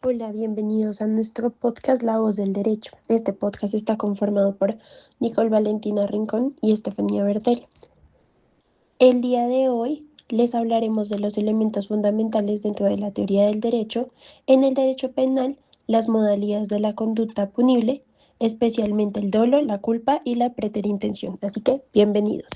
Hola, bienvenidos a nuestro podcast La Voz del Derecho. Este podcast está conformado por Nicole Valentina Rincón y Estefanía Bertel. El día de hoy les hablaremos de los elementos fundamentales dentro de la teoría del derecho, en el derecho penal, las modalidades de la conducta punible, especialmente el dolo, la culpa y la preterintención. Así que, bienvenidos.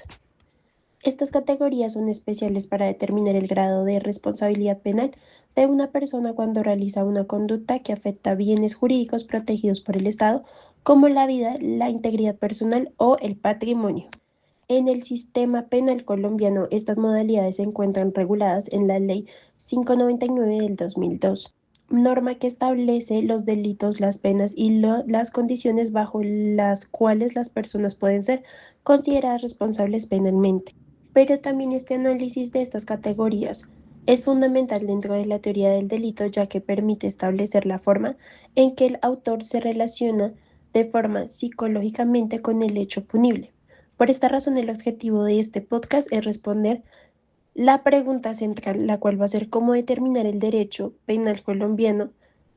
Estas categorías son especiales para determinar el grado de responsabilidad penal de una persona cuando realiza una conducta que afecta bienes jurídicos protegidos por el Estado, como la vida, la integridad personal o el patrimonio. En el sistema penal colombiano, estas modalidades se encuentran reguladas en la Ley 599 del 2002, norma que establece los delitos, las penas y las condiciones bajo las cuales las personas pueden ser consideradas responsables penalmente. Pero también este análisis de estas categorías es fundamental dentro de la teoría del delito, ya que permite establecer la forma en que el autor se relaciona de forma psicológicamente con el hecho punible. Por esta razón, el objetivo de este podcast es responder la pregunta central, la cual va a ser cómo determinar el derecho penal colombiano,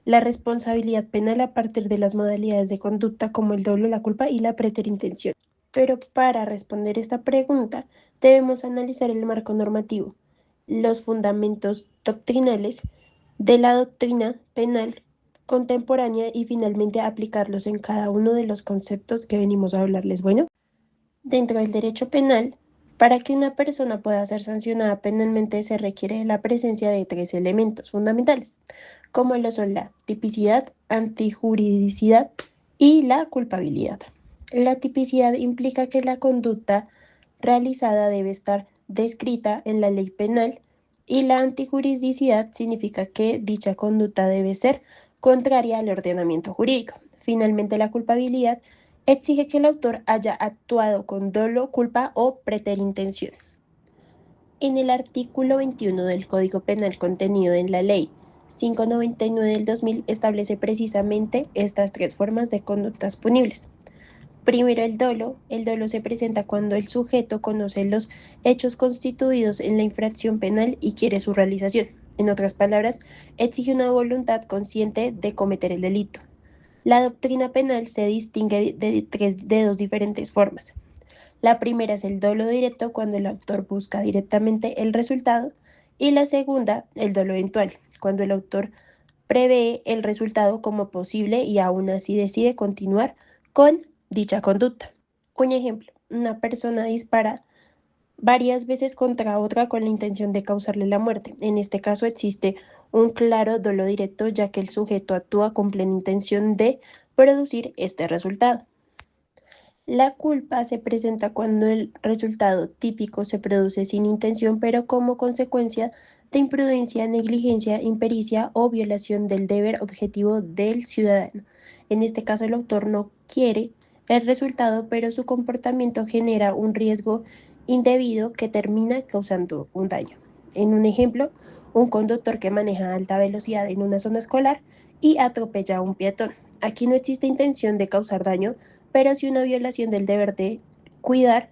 la responsabilidad penal a partir de las modalidades de conducta como el dolo, la culpa y la preterintención. Pero para responder esta pregunta, debemos analizar el marco normativo, los fundamentos doctrinales de la doctrina penal contemporánea y finalmente aplicarlos en cada uno de los conceptos que venimos a hablarles. Bueno, dentro del derecho penal, para que una persona pueda ser sancionada penalmente se requiere la presencia de tres elementos fundamentales, como lo son la tipicidad, antijuridicidad y la culpabilidad. La tipicidad implica que la conducta realizada debe estar descrita en la ley penal y la antijuridicidad significa que dicha conducta debe ser contraria al ordenamiento jurídico. Finalmente, la culpabilidad exige que el autor haya actuado con dolo, culpa o preterintención. En el artículo 21 del Código Penal contenido en la Ley 599 del 2000 establece precisamente estas tres formas de conductas punibles. Primero, el dolo. El dolo se presenta cuando el sujeto conoce los hechos constituidos en la infracción penal y quiere su realización. En otras palabras, exige una voluntad consciente de cometer el delito. La doctrina penal se distingue de dos diferentes formas. La primera es el dolo directo, cuando el autor busca directamente el resultado, y la segunda, el dolo eventual, cuando el autor prevé el resultado como posible y aún así decide continuar con dicha conducta. Un ejemplo, una persona dispara varias veces contra otra con la intención de causarle la muerte. En este caso existe un claro dolo directo, ya que el sujeto actúa con plena intención de producir este resultado. La culpa se presenta cuando el resultado típico se produce sin intención, pero como consecuencia de imprudencia, negligencia, impericia o violación del deber objetivo del ciudadano. En este caso, el autor no quiere el resultado, pero su comportamiento genera un riesgo indebido que termina causando un daño. En un ejemplo, un conductor que maneja a alta velocidad en una zona escolar y atropella a un peatón. Aquí no existe intención de causar daño, pero sí una violación del deber de cuidar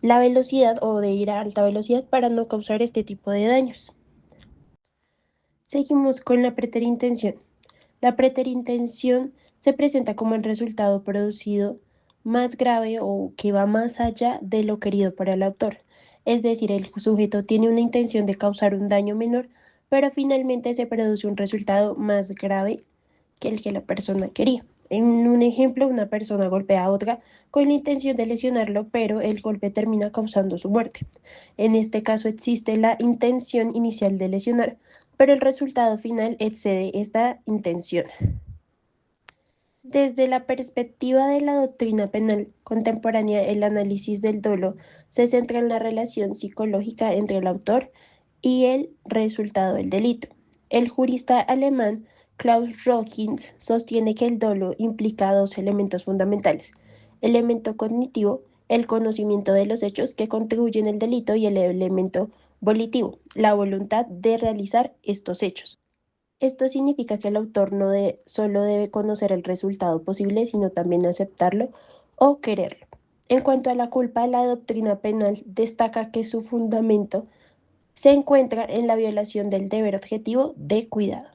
la velocidad o de ir a alta velocidad para no causar este tipo de daños. Seguimos con la preterintención. La preterintención se presenta como el resultado producido más grave o que va más allá de lo querido por el autor. Es decir, el sujeto tiene una intención de causar un daño menor, pero finalmente se produce un resultado más grave que el que la persona quería. En un ejemplo, una persona golpea a otra con la intención de lesionarlo, pero el golpe termina causando su muerte. En este caso existe la intención inicial de lesionar, pero el resultado final excede esta intención. Desde la perspectiva de la doctrina penal contemporánea, el análisis del dolo se centra en la relación psicológica entre el autor y el resultado del delito. El jurista alemán Klaus Rockins sostiene que el dolo implica dos elementos fundamentales: elemento cognitivo, el conocimiento de los hechos que contribuyen al delito, y el elemento volitivo, la voluntad de realizar estos hechos. Esto significa que el autor no solo debe conocer el resultado posible, sino también aceptarlo o quererlo. En cuanto a la culpa, la doctrina penal destaca que su fundamento se encuentra en la violación del deber objetivo de cuidado.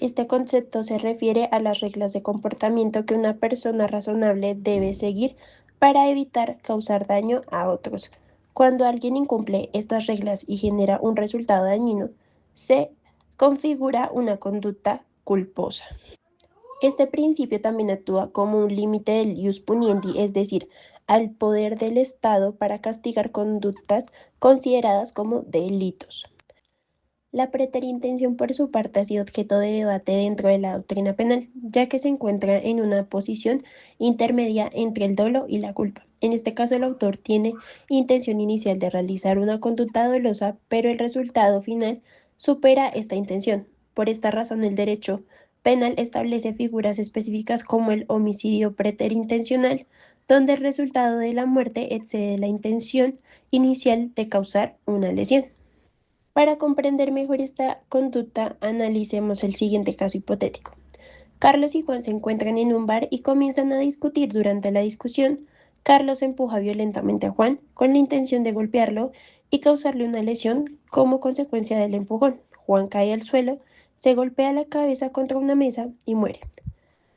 Este concepto se refiere a las reglas de comportamiento que una persona razonable debe seguir para evitar causar daño a otros. Cuando alguien incumple estas reglas y genera un resultado dañino, se configura una conducta culposa. Este principio también actúa como un límite del ius puniendi, es decir, al poder del Estado para castigar conductas consideradas como delitos. La preterintención, por su parte, ha sido objeto de debate dentro de la doctrina penal, ya que se encuentra en una posición intermedia entre el dolo y la culpa. En este caso, el autor tiene intención inicial de realizar una conducta dolosa, pero el resultado final supera esta intención. Por esta razón, el derecho penal establece figuras específicas como el homicidio preterintencional, donde el resultado de la muerte excede la intención inicial de causar una lesión. Para comprender mejor esta conducta, analicemos el siguiente caso hipotético. Carlos y Juan se encuentran en un bar y comienzan a discutir. Durante la discusión, Carlos empuja violentamente a Juan con la intención de golpearlo y causarle una lesión como consecuencia del empujón. Juan cae al suelo, se golpea la cabeza contra una mesa y muere.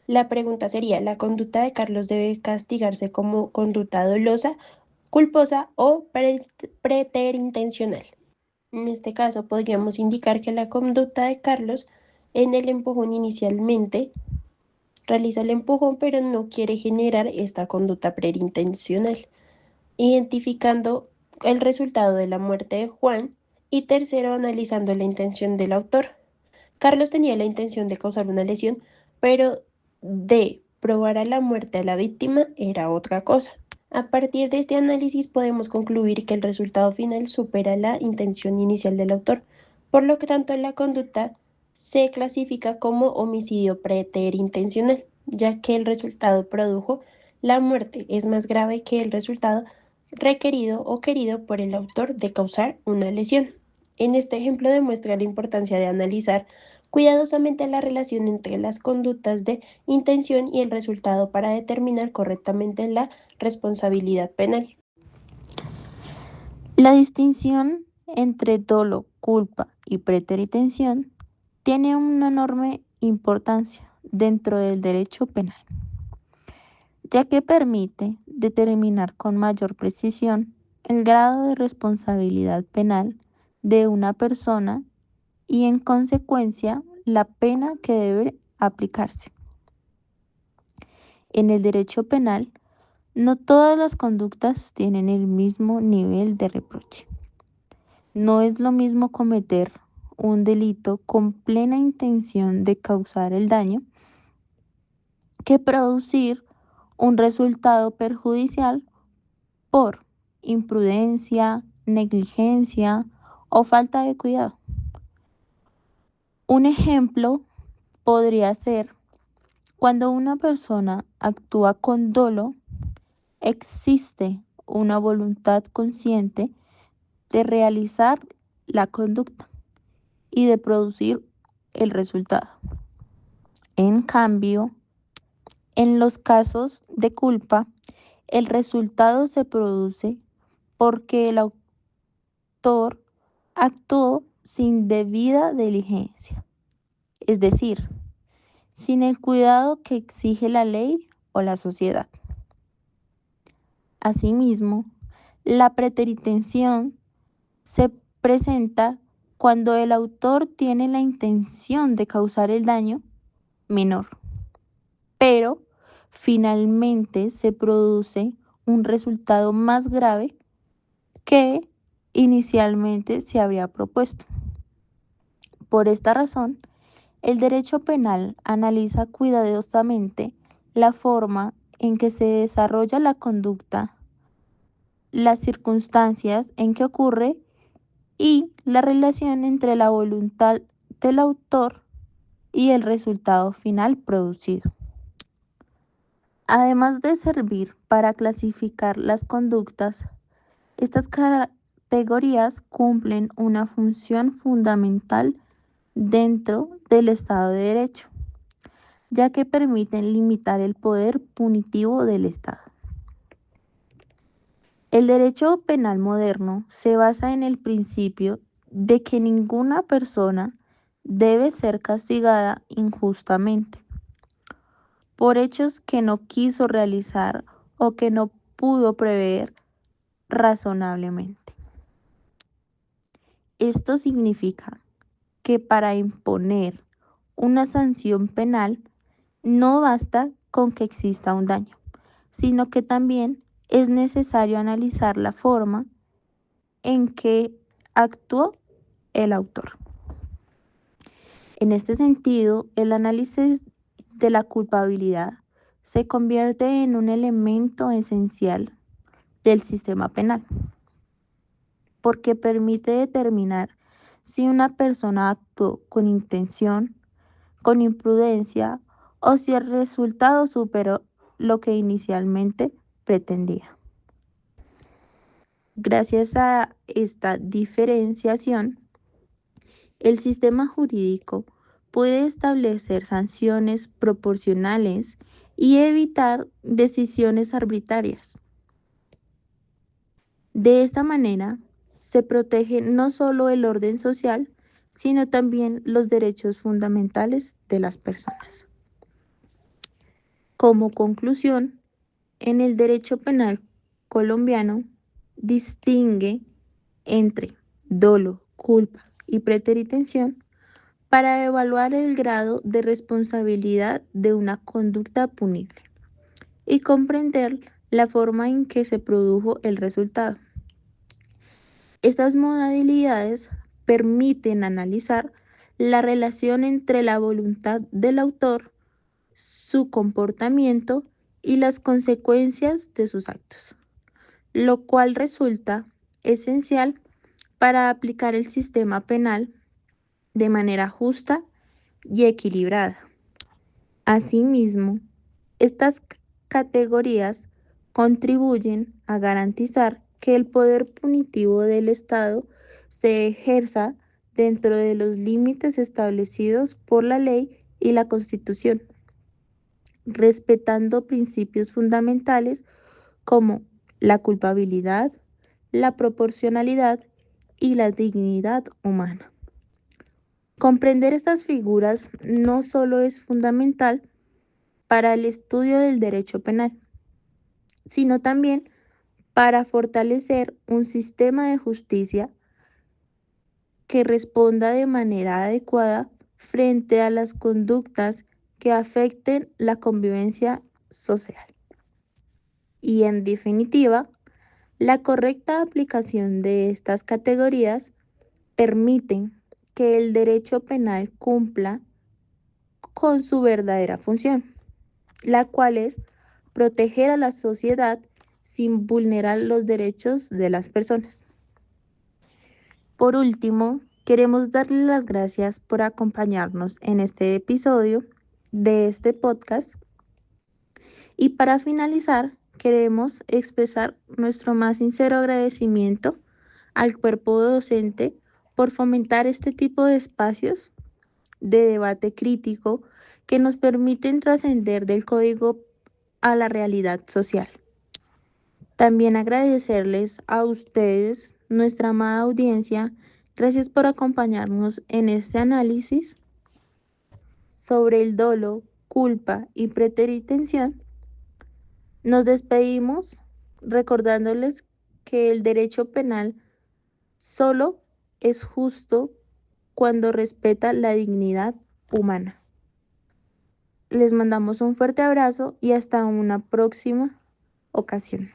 La pregunta sería, ¿la conducta de Carlos debe castigarse como conducta dolosa, culposa o preterintencional? En este caso, podríamos indicar que la conducta de Carlos en el empujón inicialmente realiza el empujón, pero no quiere generar esta conducta preintencional, identificando el resultado de la muerte de Juan y tercero, analizando la intención del autor. Carlos tenía la intención de causar una lesión, pero de probar a la muerte a la víctima era otra cosa. A partir de este análisis podemos concluir que el resultado final supera la intención inicial del autor, por lo que tanto la conducta se clasifica como homicidio preterintencional, ya que el resultado produjo la muerte es más grave que el resultado requerido o querido por el autor de causar una lesión. En este ejemplo demuestra la importancia de analizar cuidadosamente la relación entre las conductas de intención y el resultado para determinar correctamente la responsabilidad penal. La distinción entre dolo, culpa y preteritención tiene una enorme importancia dentro del derecho penal, ya que permite determinar con mayor precisión el grado de responsabilidad penal de una persona y en consecuencia la pena que debe aplicarse. En el derecho penal, no todas las conductas tienen el mismo nivel de reproche. No es lo mismo cometer un delito con plena intención de causar el daño que producir un resultado perjudicial por imprudencia, negligencia o falta de cuidado. Un ejemplo podría ser cuando una persona actúa con dolo, existe una voluntad consciente de realizar la conducta y de producir el resultado. En cambio, en los casos de culpa, el resultado se produce porque el autor actuó sin debida diligencia, es decir, sin el cuidado que exige la ley o la sociedad. Asimismo, la preteritención se presenta cuando el autor tiene la intención de causar el daño menor, pero finalmente se produce un resultado más grave que inicialmente se había propuesto. Por esta razón, el derecho penal analiza cuidadosamente la forma en que se desarrolla la conducta, las circunstancias en que ocurre y la relación entre la voluntad del autor y el resultado final producido. Además de servir para clasificar las conductas, estas categorías cumplen una función fundamental dentro del Estado de Derecho, ya que permiten limitar el poder punitivo del Estado. El derecho penal moderno se basa en el principio de que ninguna persona debe ser castigada injustamente por hechos que no quiso realizar o que no pudo prever razonablemente. Esto significa que para imponer una sanción penal no basta con que exista un daño, sino que también es necesario analizar la forma en que actuó el autor. En este sentido, el análisis de la culpabilidad se convierte en un elemento esencial del sistema penal, porque permite determinar si una persona actuó con intención, con imprudencia o si el resultado superó lo que inicialmente pretendía. Gracias a esta diferenciación, el sistema jurídico puede establecer sanciones proporcionales y evitar decisiones arbitrarias. De esta manera, se protege no solo el orden social, sino también los derechos fundamentales de las personas. Como conclusión, en el derecho penal colombiano distingue entre dolo, culpa y preteritención para evaluar el grado de responsabilidad de una conducta punible y comprender la forma en que se produjo el resultado. Estas modalidades permiten analizar la relación entre la voluntad del autor, su comportamiento y las consecuencias de sus actos, lo cual resulta esencial para aplicar el sistema penal de manera justa y equilibrada. Asimismo, estas categorías contribuyen a garantizar que el poder punitivo del Estado se ejerza dentro de los límites establecidos por la ley y la Constitución, respetando principios fundamentales como la culpabilidad, la proporcionalidad y la dignidad humana. Comprender estas figuras no solo es fundamental para el estudio del derecho penal, sino también para fortalecer un sistema de justicia que responda de manera adecuada frente a las conductas que afecten la convivencia social. Y en definitiva, la correcta aplicación de estas categorías permite que el derecho penal cumpla con su verdadera función, la cual es proteger a la sociedad sin vulnerar los derechos de las personas. Por último, queremos darle las gracias por acompañarnos en este episodio de este podcast y para finalizar, queremos expresar nuestro más sincero agradecimiento al cuerpo docente por fomentar este tipo de espacios de debate crítico que nos permiten trascender del código a la realidad social. También agradecerles a ustedes, nuestra amada audiencia, gracias por acompañarnos en este análisis sobre el dolo, culpa y preteritención. Nos despedimos recordándoles que el derecho penal solo es justo cuando respeta la dignidad humana. Les mandamos un fuerte abrazo y hasta una próxima ocasión.